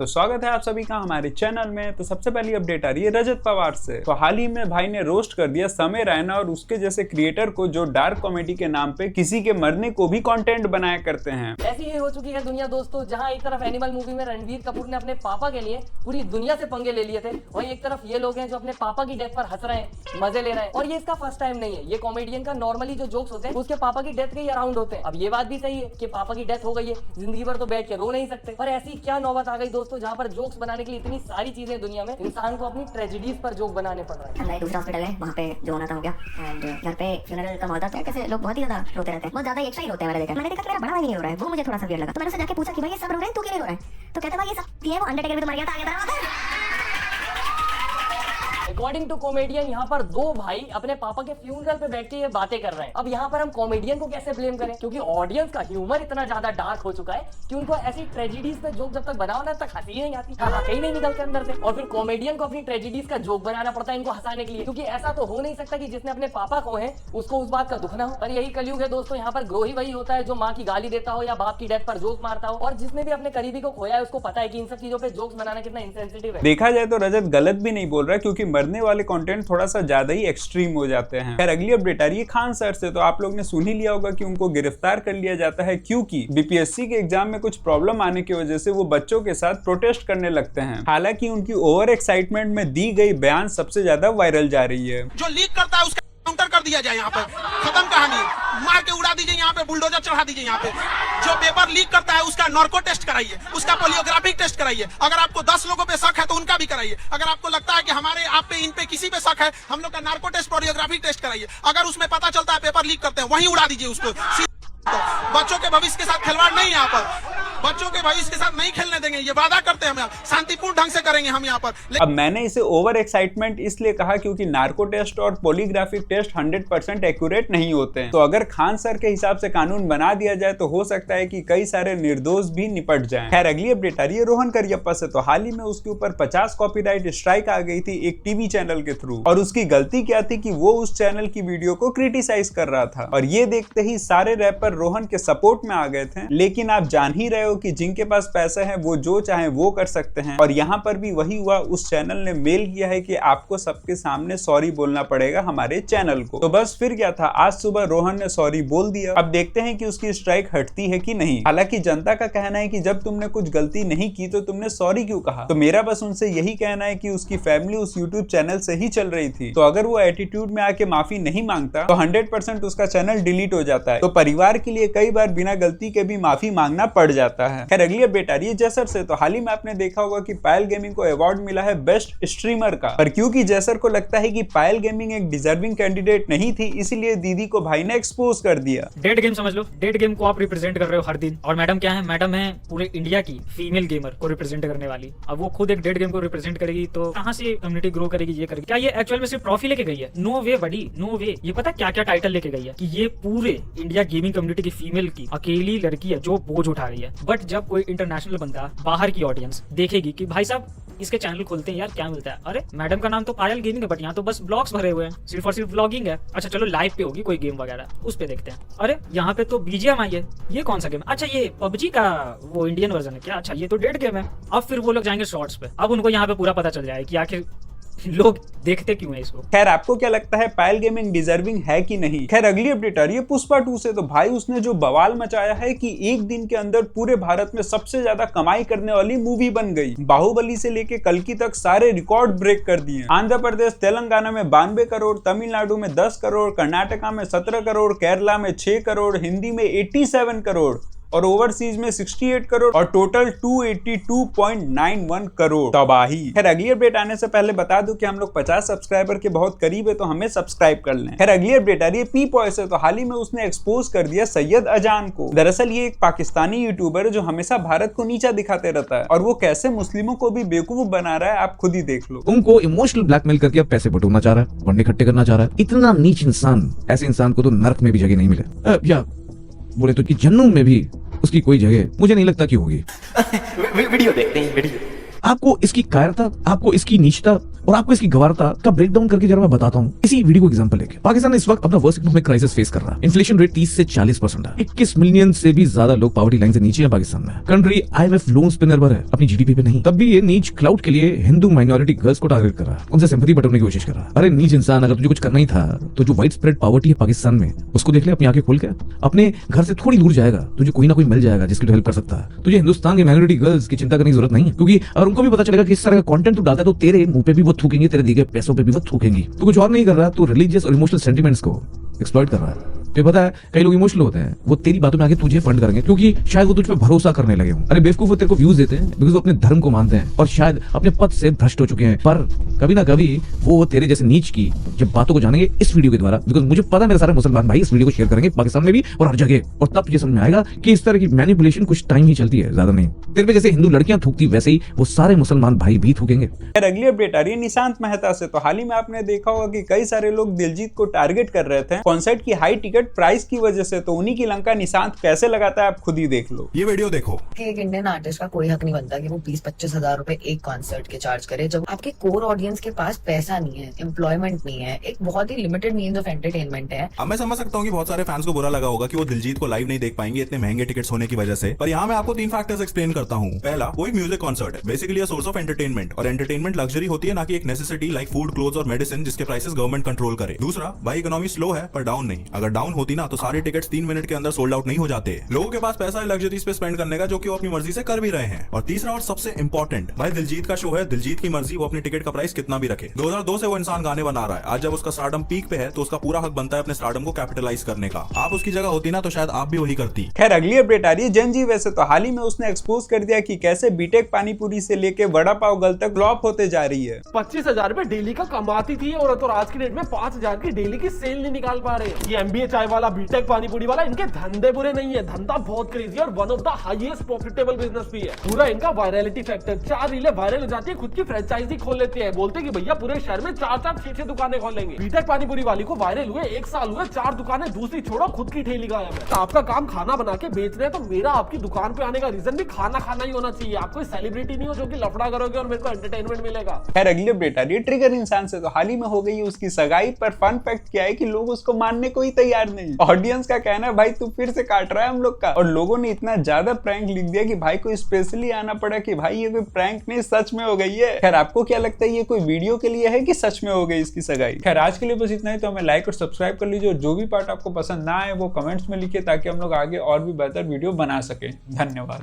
तो स्वागत है आप सभी का हमारे चैनल में। तो सबसे पहली अपडेट आ रही है रजत पवार से। तो हाल ही में भाई ने रोस्ट कर दिया समय रैना और उसके जैसे क्रिएटर को जो डार्क कॉमेडी के नाम पे किसी के मरने को भी कंटेंट बनाया करते हैं। ऐसी ही हो चुकी है दुनिया दोस्तों, जहां एक तरफ एनिमल मूवी में रणवीर कपूर ने अपने पापा के लिए पूरी दुनिया से पंगे ले लिए थे, वहीं एक तरफ ये लोग हैं जो अपने पापा की डेथ पर हंस रहे हैं, मजे ले रहे हैं। और ये इसका फर्स्ट टाइम नहीं है, ये कॉमेडियन का नॉर्मली जो जोक्स होते हैं उसके पापा की डेथ के ही अराउंड होते हैं। अब ये बात भी सही है कि पापा की डेथ हो गई है, जिंदगी भर तो बैठ के रो नहीं सकते, पर ऐसी क्या नौबत आ गई दोस्तों जहाँ पर जोक्स बनाने के लिए इतनी सारी चीजें दुनिया में इंसान को अपनी ट्रेजेडीज पर जोक बनाने पड़ रहा है। दूसरा हॉस्पिटल है, वहाँ पे जो होना था हो गया। एंड घर पे फ्यूनरल का माहौल था, तो कैसे लोग बहुत ही ज्यादा रोते रहते हैं, बहुत ज्यादा एक्स्ट्रा ही रोते हैं। मैंने देखा कि मेरा बड़ा भाई नहीं हो रहा है, वो मुझे थोड़ा सा वियर्ड लगा। तो मैंने उससे जाके पूछा कि भाई ये सब रो रहे हैं, तू क्यों नहीं रो रहा है? तो कहता भाई ये सब ये वो अंडरटेकर भी तो मर गया था, आगे तरह। अकॉर्डिंग टू कॉमेडियन यहाँ पर दो भाई अपने पापा के फ्यूनरल पे बैठ के ये बातें कर रहे हैं। अब यहाँ पर हम कॉमेडियन को कैसे ब्लेम करें, क्योंकि ऑडियंस का ह्यूमर इतना ज्यादा डार्क हो चुका है कि उनको ऐसी ट्रेजेडीज पे जोक जब तक बनाओ ना तक हंसी नहीं आती, कहीं नहीं निकलते अंदर से। और फिर कॉमेडियन को अपनी ट्रेजेडीज का जोक बनाना पड़ता है इनको हंसाने के लिए, क्योंकि ऐसा तो हो नहीं सकता कि जिसने अपने पापा को है उसको उस बात का दुख ना हो। पर यही कलयुग है दोस्तों, यहाँ पर ग्रोही वही होता है जो माँ की गाली देता हो या बाप की डेथ पर जोक मारता हो। और जिसने भी अपने करीबी को खोया है उसको पता है कि इन सब चीजों पे जोक्स बनाना कितना इंसेंसिटिव है। देखा जाए तो रजत गलत भी नहीं बोल रहा, क्योंकि मरने वाले कंटेंट थोड़ा सा ज्यादा ही एक्सट्रीम हो जाते हैं। खैर अगली अपडेट आ रही है खान सर से। तो आप लोग ने सुन ही लिया होगा कि उनको गिरफ्तार कर लिया जाता है, क्योंकि बीपीएससी के एग्जाम में कुछ प्रॉब्लम आने की वजह से वो बच्चों के साथ प्रोटेस्ट करने लगते हैं। हालांकि उनकी ओवर एक्साइटमेंट में दी गई बयान सबसे ज्यादा वायरल जा रही है। जो लीक करता है उसका काउंटर कर दिया जाए, यहाँ पर खत्म कहानी, मार के उड़ा दीजिए, यहाँ पे बुलडोजर चढ़ा दीजिए। यहाँ पे जो पेपर लीक करता है उसका नार्को टेस्ट कराइए, उसका पोलियोग्राफिक टेस्ट कराइए। अगर आपको 10 लोगों पे शक है तो उनका भी कराइए। अगर आपको लगता है कि हमारे आप पे इन पे किसी पे शक है, हम लोग का नार्को टेस्ट पोलियोग्राफिक टेस्ट कराइए। अगर उसमें पता चलता है पेपर लीक करते हैं, वहीं उड़ा दीजिए उसको। बच्चों के भविष्य के साथ खिलवाड़ नहीं, यहाँ पर बच्चों के भविष्य के साथ नहीं खेलने देंगे, ये वादा करते हैं हम। शांतिपूर्ण ढंग से करेंगे हम यहाँ पर। अब मैंने इसे ओवर एक्साइटमेंट इसलिए कहा क्योंकि नार्को टेस्ट और पॉलीग्राफिक टेस्ट 100% एक्यूरेट नहीं होते हैं। तो अगर खान सर के हिसाब से कानून बना दिया जाए तो हो सकता है कि कई सारे निर्दोष भी निपट जाएं। खैर अगली अपडेट आ रही है रोहन करियप्पा से। तो हाल ही में उसके ऊपर 50 कॉपीराइट स्ट्राइक आ गई थी एक टीवी चैनल के थ्रू। और उसकी गलती क्या थी कि वो उस चैनल की वीडियो को क्रिटिसाइज कर रहा था, और ये देखते ही सारे रैपर रोहन के सपोर्ट में आ गए थे। लेकिन आप जान ही रहे हो कि जिनके पास पैसे हैं वो जो चाहे वो कर सकते हैं, और यहाँ पर भी वही हुआ। उस चैनल ने मेल किया है कि आपको सबके सामने सॉरी बोलना पड़ेगा हमारे चैनल को। तो बस फिर क्या था, आज सुबह रोहन ने सॉरी बोल दिया। अब देखते हैं कि उसकी स्ट्राइक हटती है कि नहीं। हालांकि जनता का कहना है कि जब तुमने कुछ गलती नहीं की तो तुमने सॉरी क्यों कहा। तो मेरा बस उनसे यही कहना है कि उसकी फैमिली उस यूट्यूब चैनल से ही चल रही थी, तो अगर वो एटीट्यूड में आके माफी नहीं मांगता तो 100% उसका चैनल डिलीट हो जाता है। तो परिवार के लिए कई बार बिना गलती के भी माफी मांगना पड़ जाता है। खैर अगली अपडेट आ रही है जैसर से। तो हाल ही में आपने देखा होगा कि पायल गेमिंग को अवार्ड मिला है बेस्ट स्ट्रीमर का, पर क्योंकि जैसर को लगता है कि पायल गेमिंग एक डिजर्विंग कैंडिडेट नहीं थी, इसलिए दीदी को भाई ने एक्सपोज कर दिया। डेड गेम समझ लो, डेड गेम को आप रिप्रेजेंट कर रहे हो हर दिन। और मैडम क्या है, मैडम है पूरे इंडिया की फीमेल गेमर को रिप्रेजेंट करने वाली। अब वो खुद एक डेड गेम को रिप्रेजेंट करेगी तो कहाँ से कम्युनिटी ग्रो करेगी, ये करेगी क्या? ये एक्चुअल में सिर्फ ट्रॉफी लेके गई है? नो वे बड़ी, नो वे। ये पता क्या क्या टाइटल लेके गई है कि ये पूरे इंडिया गेमिंग कम्युनिटी की फीमेल की अकेली लड़की है जो बोझ उठा रही है। बट जब कोई इंटरनेशनल बंदा, बाहर की ऑडियंस देखेगी कि भाई साहब इसके चैनल खुलते हैं यार, क्या मिलता है? अरे मैडम का नाम तो पायल गेमिंग है, बट यहाँ तो बस ब्लॉग्स भरे हुए हैं, सिर्फ और सिर्फ ब्लॉगिंग है। अच्छा चलो लाइव पे होगी कोई गेम वगैरह, उस पे देखते हैं। अरे यहाँ पे तो बीजीएम आई है, ये कौन सा गेम? अच्छा ये पबजी का वो इंडियन वर्जन है क्या? अच्छा ये तो डेड गेम है। अब फिर वो लोग जाएंगे शॉर्ट्स पे, अब उनको यहाँ पे पूरा पता चल जाए कि आखिर लोग देखते क्यों है इसको। खैर आपको क्या लगता है, पायल गेमिंग डिजर्विंग है कि नहीं? खैर अगली अपडेट आ रही है पुष्पा 2 से। तो भाई उसने जो बवाल मचाया है कि एक दिन के अंदर पूरे भारत में सबसे ज्यादा कमाई करने वाली मूवी बन गई। बाहुबली से लेके कल्कि तक सारे रिकॉर्ड ब्रेक कर दिए। आंध्र प्रदेश तेलंगाना में 92 करोड़, तमिलनाडु में 10 करोड़, कर्नाटका में 17 करोड़, केरला में 6 करोड़, हिंदी में 87 करोड़ और ओवरसीज में 68 करोड़ और टोटल 282.91 करोड़। तबाही। खैर अगली अपडेट आने से पहले बता दूं कि हम लोग 50 सब्सक्राइबर के बहुत करीब है, तो हमें सब्सक्राइब कर लें। खैर अगली अपडेट आ रही है पी पॉय से। तो हाल ही में उसने एक्सपोज कर दिया सैयद अजान को। दरअसल ये एक पाकिस्तानी यूट्यूबर है जो हमेशा भारत को नीचा दिखाते रहता है, और वो कैसे मुस्लिमों को भी बेवकूफ बना रहा है आप खुद ही देख लो। उनको इमोशनल ब्लैकमेल करके अब पैसे बटोरना चाह रहा है, फंड इकट्ठे करना चाह रहा है। इतना नीच इंसान, ऐसे इंसान को तो नर्क में भी जगह नहीं मिले, या बोले तो कि जन्नत में भी उसकी कोई जगह मुझे नहीं लगता कि होगी। वीडियो देखते हैं, वीडियो। आपको इसकी कायरता, आपको इसकी नीचता और आपको इसकी गवारता का ब्रेकडाउन करके जरा मैं बताता हूँ इसी वीडियो को एग्जांपल लेके। पाकिस्तान इस वक्त अपना वर्स्ट इकोनॉमिक क्राइसिस फेस कर रहा है। इन्फ्लेशन रेट 30 से 40% है। 21 मिलियन से भी ज्यादा लोग पॉवर्टी लाइन से नीचे है पाकिस्तान में। कंट्री IMF लोन्स पे निर्भर है, अपनी जीडीपी पे नहीं। तब भी ये नीच क्लाउड के लिए हिंदू माइनॉरिटी गर्ल्स को टारगेट कर रहा है, उनसे सिंपैथी बटोरने की कोशिश कर रहा है। अरे नीच इंसान, अगर तुझे कुछ करना ही था तो जो वाइड स्प्रेड पॉवर्टी है पाकिस्तान में उसको देख ले अपनी आंखें खोल के। अपने घर से थोड़ी दूर जाएगा, तुझे कोई ना कोई मिल जाएगा जिसकी हेल्प कर सकता है। तुझे हिंदुस्तान की माइनॉरिटी गर्ल्स की चिंता करने की जरूरत नहीं है, क्योंकि अगर उनको भी पता चलेगा कि इस तरह का कंटेंट तू डालता है तो तेरे मुंह पे भी वो थूकेंगे, तेरे दिए गए पैसों पे भी वो थूकेंगी। तो कुछ और नहीं कर रहा, तो रिलीजियस और इमोशनल सेंटिमेंट्स को एक्सप्लॉइट कर रहा है। तो पता है कई लोग इमोशनल होते हैं, वो तेरी बातों में आके तुझे फंड करेंगे क्योंकि शायद वो तुझ पे भरोसा करने लगे हों। अरे बेवकूफ, वो तेरे को व्यूज देते हैं बिकॉज वो अपने धर्म को मानते हैं और शायद अपने पद से भ्रष्ट हो चुके हैं। पर कभी ना कभी वो तेरे जैसे नीच की जब बातों को जानेंगे इस वीडियो के द्वारा, बिकॉज मुझे पता है मेरे सारे मुसलमान भाई इस वीडियो को शेयर करेंगे पाकिस्तान में भी और हर जगह, और तब तुझे समझ में आएगा कि इस तरह की मैनिपुलेशन कुछ टाइम ही चलती है, ज्यादा नहीं। तेरे पे जैसे हिंदू लड़कियां थूकती वैसे ही वो सारे मुसलमान भाई भी थूकेंगे। यार अगली अपडेट आ रही है निशांत मेहता से। तो हाल ही में आपने देखा होगा कि कई सारे लोग दिलजीत को टारगेट कर रहे थे कॉन्सर्ट की हाई टिकट प्राइस की वजह से। तो उन्हीं की लंका निशांत कैसे लगाता है आप खुद ही देख लो। ये वीडियो देखो। एक इंडियन आर्टिस्ट का कोई हक नहीं बनता कि वो 20-25 हजार रुपए एक कॉन्सर्ट के चार्ज करे जब आपके कोर ऑडियंस के पास पैसा नहीं है, एम्प्लॉयमेंट नहीं है, एक बहुत ही लिमिटेड मीन्स ऑफ एंटरटेनमेंट है। अब मैं समझ सकता हूँ कि बहुत सारे फैंस को बुरा लगा होगा कि वो दिलजीत को लाइव नहीं देख पाएंगे इतने महंगे टिकट्स होने की वजह से, पर यहाँ मैं आपको 3 फैक्टर्स एक्सप्लेन करता हूँ। पहला, वो एक म्यूजिक कॉन्सर्ट है, बेसिकली सोर्स ऑफ एंटरटेनमेंट, और एंटरटेनमेंट लग्जरी होती है ना कि एक नेसेसिटी लाइक फूड, क्लोथ्स और मेडिसिन जिसके प्राइसेस गवर्नमेंट कंट्रोल करे। दूसरा, भाई इकोनॉमी स्लो है पर डाउन नहीं। अगर डाउन होती ना तो सारे टिकट्स 3 मिनट के अंदर सोल्ड आउट नहीं हो जाते। लोगों के पास पैसा है लग्जरीज पे स्पेंड करने का, जो कि वो अपनी मर्जी से कर भी रहे हैं। और तीसरा और सबसे इंपॉर्टेंट, भाई दिलजीत का शो है, दिलजीत की मर्जी, वो अपनी टिकट का प्राइस कितना भी रखे। 2002 से वो इंसान गाने बना रहा है। आज जब उसका स्टारडम पीक पे है तो उसका पूरा हक बनता है अपने स्टारडम को कैपिटलाइज करने का। आप उसकी जगह होती ना तो शायद आप भी वही करती। खैर अगली अपडेट आ रही है जनजी वैसे। तो हाल ही में उसने एक्सपोज कर दिया कि कैसे बीटेक पानीपुरी से लेके वड़ा पाव गल तक फ्लॉप होते जा रही है। 25,000 रुपए डेली का कमाती थी और आज की डेट में 5,000 की डेली की सेल नहीं निकाल पा रहे। ये MBA चाय वाला, बीटेक पानीपुरी वाला, इनके धंधे बुरे नहीं है, धंधा बहुत क्रेजी और one of the highest profitable business भी है। पूरा इनका वायरलिटी फैक्टर, 4 रीलें वायरल हो जाती है, खुद की फ्रेंचाइजी खोल लेते हैं, बोलते कि भैया पूरे शहर में 4-4, 6-6 दुकानें खोलेंगे। बीटेक पानीपुरी वाली को वायरल हुए 1 साल हुए, 4 दुकानें, दूसरी छोड़ो खुद की ठेली गायब है। आपका काम खाना बना के बेच रहे हैं तो मेरा आपकी दुकान पे आने का रीजन भी खाना खाना ही होना चाहिए। आप कोई सेलिब्रिटी नहीं हो जो कि लफड़ा करोगे और मेरे को एंटरटेनमेंट मिलेगा। खैर अगली अपडेट आ रही है ट्रिगर इंसान से। तो हाल ही में हो गई उसकी सगाई, पर फन फैक्ट क्या है कि लोग उसको मानने को ही तैयार नहीं। ऑडियंस का कहना है भाई तू फिर से काट रहा है हम लोग का, और लोगों ने इतना ज्यादा प्रैंक लिख दिया कि भाई को स्पेशली आना पड़ा कि भाई ये कोई प्रैंक नहीं सच में हो गई है। खैर आपको क्या लगता है ये कोई वीडियो के लिए है कि सच में हो गई इसकी सगाई? खैर आज के लिए बस इतना ही। तो हमें लाइक और सब्सक्राइब कर लीजिए, और जो भी पार्ट आपको पसंद ना आए वो कमेंट्स में लिखिए ताकि हम लोग आगे और भी बेहतर वीडियो बना सकें। धन्यवाद।